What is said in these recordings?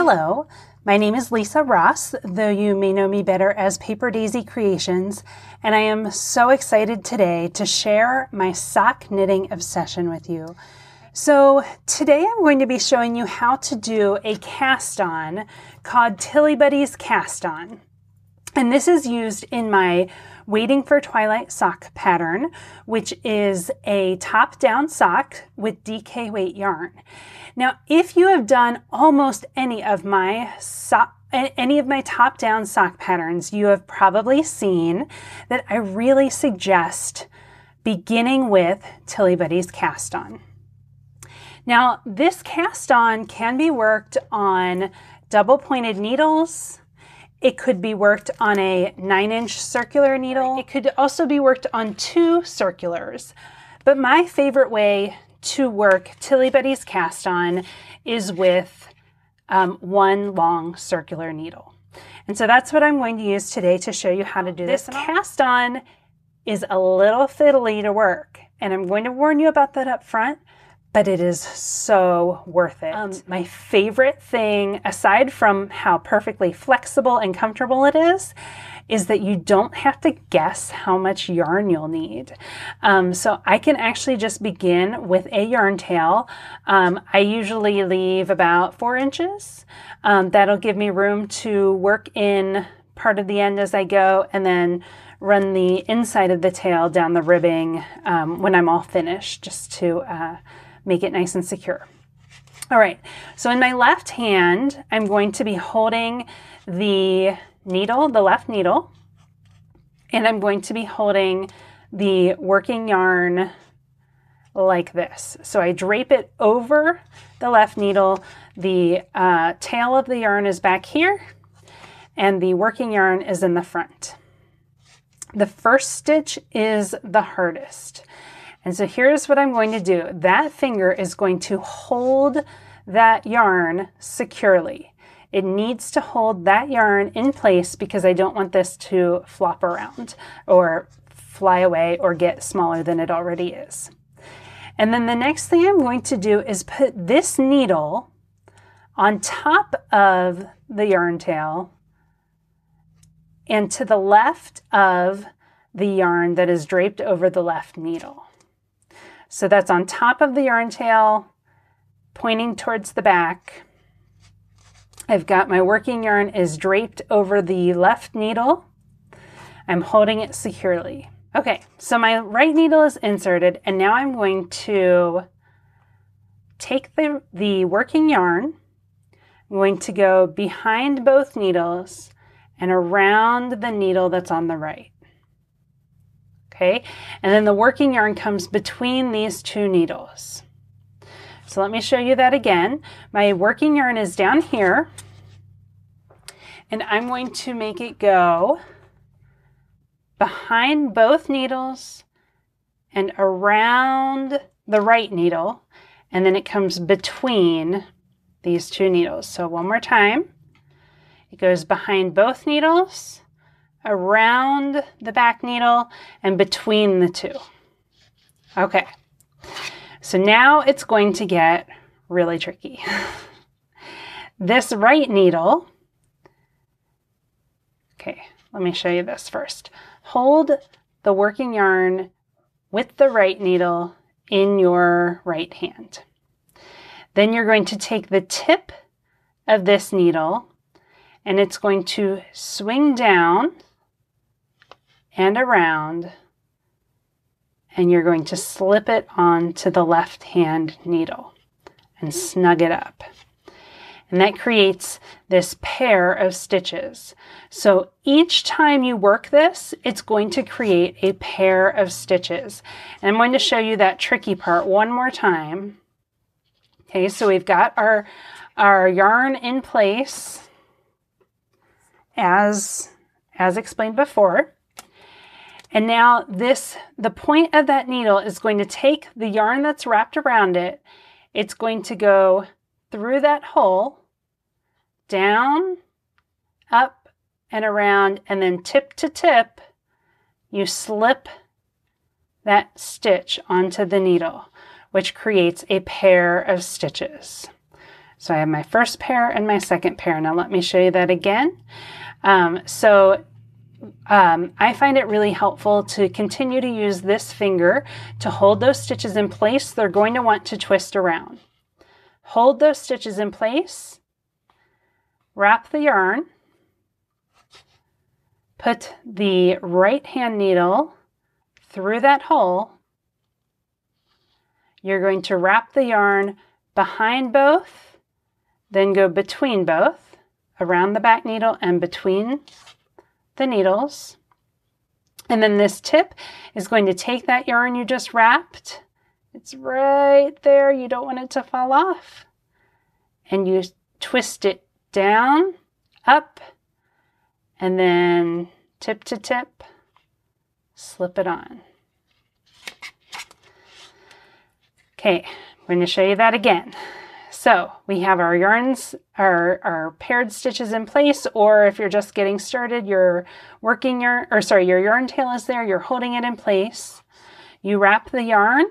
Hello, my name is Lisa Ross, though you may know me better as Paper Daisy Creations, and I am so excited today to share my sock knitting obsession with you. So today I'm going to be showing you how to do a cast-on called Tillybuddy's cast-on. And this is used in my Waiting for Twilight sock pattern, which is a top-down sock with DK weight yarn. Now, if you have done almost any of my top-down sock patterns, you have probably seen that I really suggest beginning with Tillybuddy's cast-on. Now, this cast-on can be worked on double-pointed needles. It could be worked on a 9-inch circular needle. It could also be worked on 2 circulars. But my favorite way to work Tillybuddy's cast-on is with 1 long circular needle. And so that's what I'm going to use today to show you how to do this. This cast-on is a little fiddly to work, and I'm going to warn you about that up front, but it is so worth it. My favorite thing, aside from how perfectly flexible and comfortable it is that you don't have to guess how much yarn you'll need. So I can actually just begin with a yarn tail. I usually leave about 4 inches. That'll give me room to work in part of the end as I go, and then run the inside of the tail down the ribbing when I'm all finished, just to make it nice and secure. All right, so in my left hand, I'm going to be holding the needle, the left needle, and I'm going to be holding the working yarn like this. So I drape it over the left needle, the tail of the yarn is back here, and the working yarn is in the front. The first stitch is the hardest. And so here's what I'm going to do. That finger is going to hold that yarn securely. It needs to hold that yarn in place because I don't want this to flop around or fly away or get smaller than it already is. And then the next thing I'm going to do is put this needle on top of the yarn tail and to the left of the yarn that is draped over the left needle. So that's on top of the yarn tail, pointing towards the back. I've got my working yarn is draped over the left needle. I'm holding it securely. Okay, so my right needle is inserted, and now I'm going to take the working yarn. I'm going to go behind both needles and around the needle that's on the right. Okay, and then the working yarn comes between these 2 needles. So let me show you that again. My working yarn is down here, and I'm going to make it go behind both needles and around the right needle, and then it comes between these 2 needles. So one more time. It goes behind both needles, around the back needle, and between the 2. Okay, so now it's going to get really tricky. This right needle, okay, let me show you this first. Hold the working yarn with the right needle in your right hand. Then you're going to take the tip of this needle, and it's going to swing down and around, and you're going to slip it onto the left hand needle and snug it up. And that creates this pair of stitches. So each time you work this, it's going to create a pair of stitches. And I'm going to show you that tricky part one more time. Okay, so we've got our yarn in place as explained before. And now the point of that needle is going to take the yarn that's wrapped around it. It's going to go through that hole, down, up, and around, and then tip to tip, you slip that stitch onto the needle, which creates a pair of stitches. So I have my first pair and my second pair. Now let me show you that again. I find it really helpful to continue to use this finger to hold those stitches in place. They're going to want to twist around. Hold those stitches in place, wrap the yarn, put the right hand needle through that hole. You're going to wrap the yarn behind both, then go between both, around the back needle and between the needles. And then this tip is going to take that yarn you just wrapped. It's right there. You don't want it to fall off. And you twist it down, up, and then tip to tip, slip it on. Okay, I'm going to show you that again. So we have our yarns, our paired stitches in place, or if you're just getting started, your your yarn tail is there, you're holding it in place. You wrap the yarn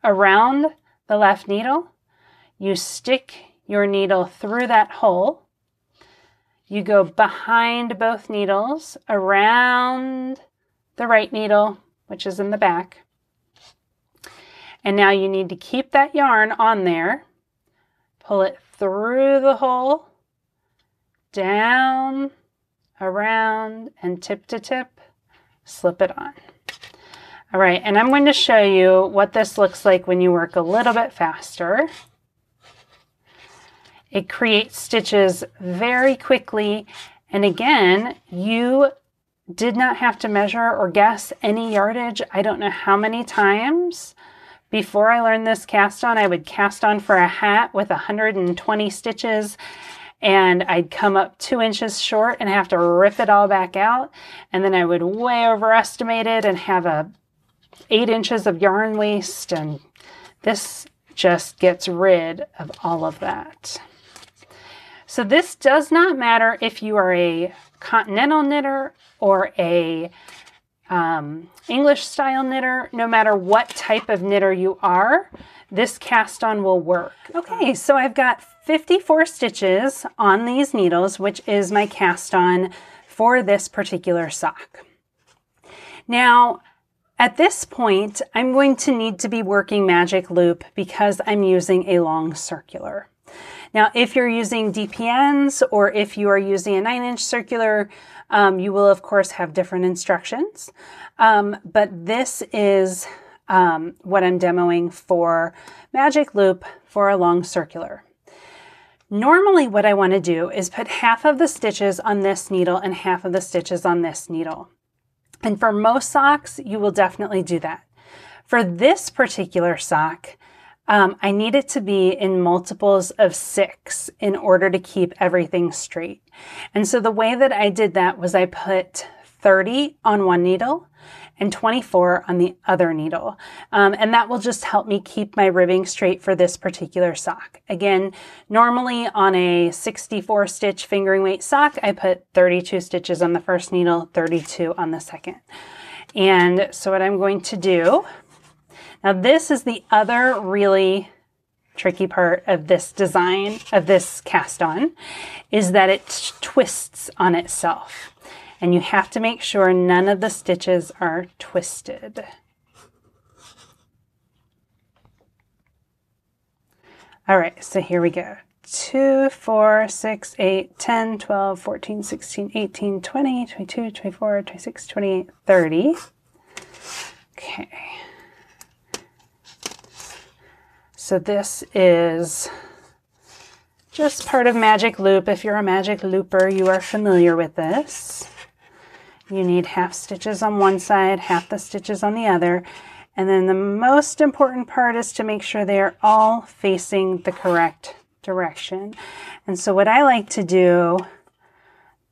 around the left needle. You stick your needle through that hole. You go behind both needles, around the right needle, which is in the back. And now you need to keep that yarn on there. Pull it through the hole, down, around, and tip to tip, slip it on. All right, and I'm going to show you what this looks like when you work a little bit faster. It creates stitches very quickly, and again, you did not have to measure or guess any yardage. I don't know how many times. Before I learned this cast on, I would cast on for a hat with 120 stitches, and I'd come up 2 inches short and have to rip it all back out. And then I would way overestimate it and have 8 inches of yarn waste, and this just gets rid of all of that. So this does not matter if you are a continental knitter or a English style knitter. No matter what type of knitter you are, this cast on will work. Okay, so I've got 54 stitches on these needles, which is my cast on for this particular sock. Now, at this point, I'm going to need to be working magic loop because I'm using a long circular. Now, if you're using DPNs or if you are using a 9-inch circular, you will of course have different instructions, but this is what I'm demoing for magic loop for a long circular. Normally what I want to do is put half of the stitches on this needle and half of the stitches on this needle. And for most socks, you will definitely do that. For this particular sock, I need it to be in multiples of 6 in order to keep everything straight. And so the way that I did that was I put 30 on one needle and 24 on the other needle. And that will just help me keep my ribbing straight for this particular sock. Again, normally on a 64 stitch fingering weight sock, I put 32 stitches on the first needle, 32 on the second. And so what I'm going to do, now this is the other really tricky part of this design, of this cast on, is that it twists on itself. And you have to make sure none of the stitches are twisted. All right, so here we go. 2, 4, 6, 8, 10, 12, 14, 16, 18, 20, 22, 24, 26, 28, 30. Okay. So this is just part of magic loop. If you're a magic looper, you are familiar with this. You need half stitches on one side, half the stitches on the other. And then the most important part is to make sure they are all facing the correct direction. And so what I like to do,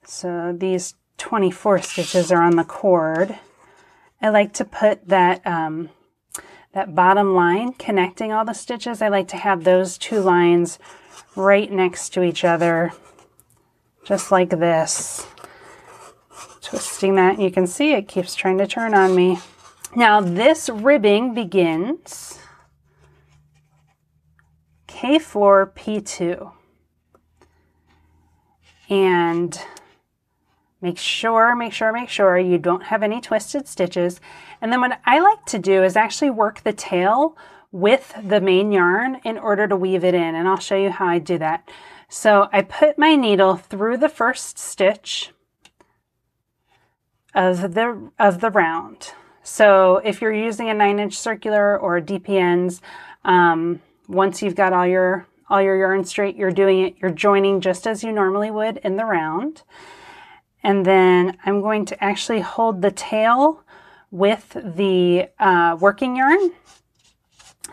so these 24 stitches are on the cord. I like to put that, that bottom line connecting all the stitches. I like to have those two lines right next to each other, just like this. Twisting that, you can see it keeps trying to turn on me. Now this ribbing begins K4 P2. And make sure you don't have any twisted stitches. And then what I like to do is actually work the tail with the main yarn in order to weave it in. And I'll show you how I do that. So I put my needle through the first stitch of the round. So if you're using a 9-inch circular or DPNs, once you've got all your yarn straight, you're joining just as you normally would in the round. And then I'm going to actually hold the tail with the working yarn.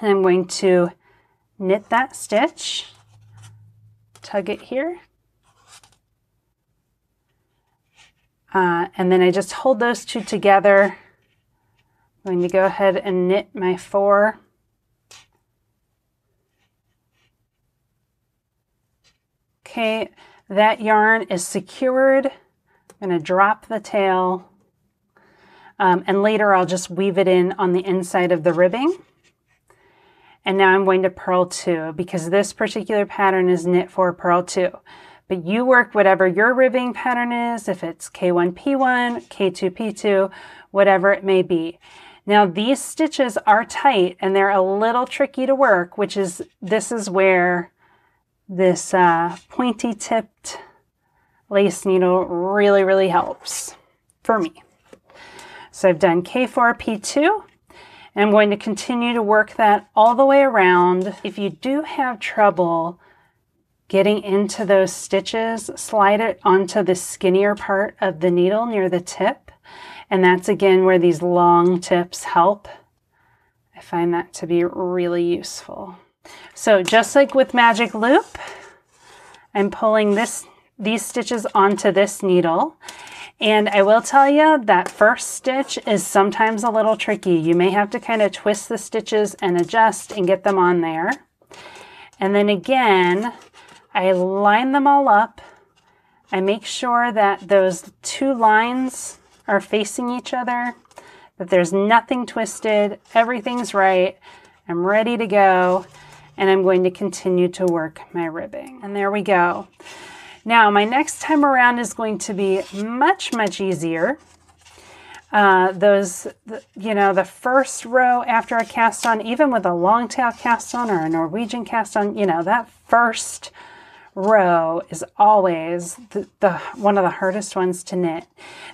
And I'm going to knit that stitch, tug it here. And then I just hold those two together. I'm going to go ahead and knit my 4. Okay, that yarn is secured. I'm going to drop the tail. And later I'll just weave it in on the inside of the ribbing. And now I'm going to purl 2 because this particular pattern is knit 4, purl 2. But you work whatever your ribbing pattern is, if it's K1 P1, K2 P2, whatever it may be. Now these stitches are tight and they're a little tricky to work, this is where this pointy tipped lace needle really helps for me. So I've done K4 P2 and I'm going to continue to work that all the way around. If you do have trouble getting into those stitches, slide it onto the skinnier part of the needle near the tip. And that's again where these long tips help. I find that to be really useful. So just like with Magic Loop, I'm pulling these stitches onto this needle. And I will tell you that first stitch is sometimes a little tricky. You may have to kind of twist the stitches and adjust and get them on there. And then again, I line them all up. I make sure that those 2 lines are facing each other, that there's nothing twisted, everything's right. I'm ready to go, and I'm going to continue to work my ribbing. And there we go. Now, my next time around is going to be much easier. The first row after a cast on, even with a long tail cast on or a Norwegian cast on, that first row is always one of the hardest ones to knit.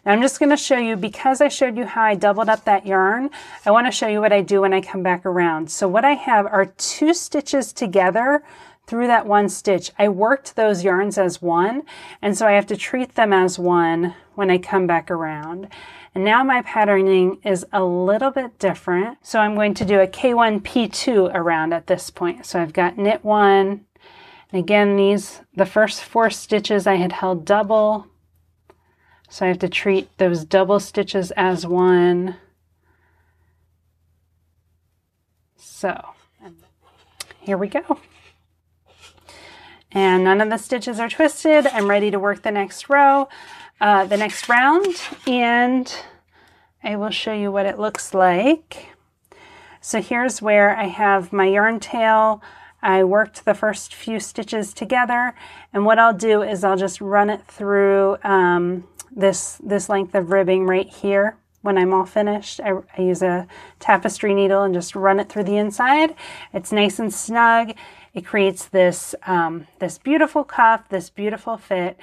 Now I'm just going to show you, because I showed you how I doubled up that yarn, I want to show you what I do when I come back around. So what I have are 2 stitches together through that 1 stitch. I worked those yarns as one, and so I have to treat them as one when I come back around. And now my patterning is a little bit different. So I'm going to do a K1 P2 around at this point. So I've got knit 1. And again, the first 4 stitches I had held double. So I have to treat those double stitches as one. So here we go. And none of the stitches are twisted. I'm ready to work the next row, the next round, and I will show you what it looks like. So here's where I have my yarn tail. I worked the first few stitches together, and what I'll do is I'll just run it through this length of ribbing right here. When I'm all finished, I use a tapestry needle and just run it through the inside. It's nice and snug. It creates this this beautiful cuff, this beautiful fit.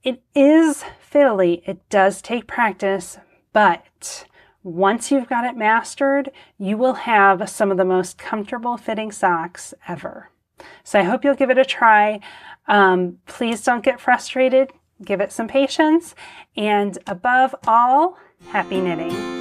It is fiddly. It does take practice, but once you've got it mastered, you will have some of the most comfortable fitting socks ever. So I hope you'll give it a try. Please don't get frustrated. Give it some patience. And above all, happy knitting.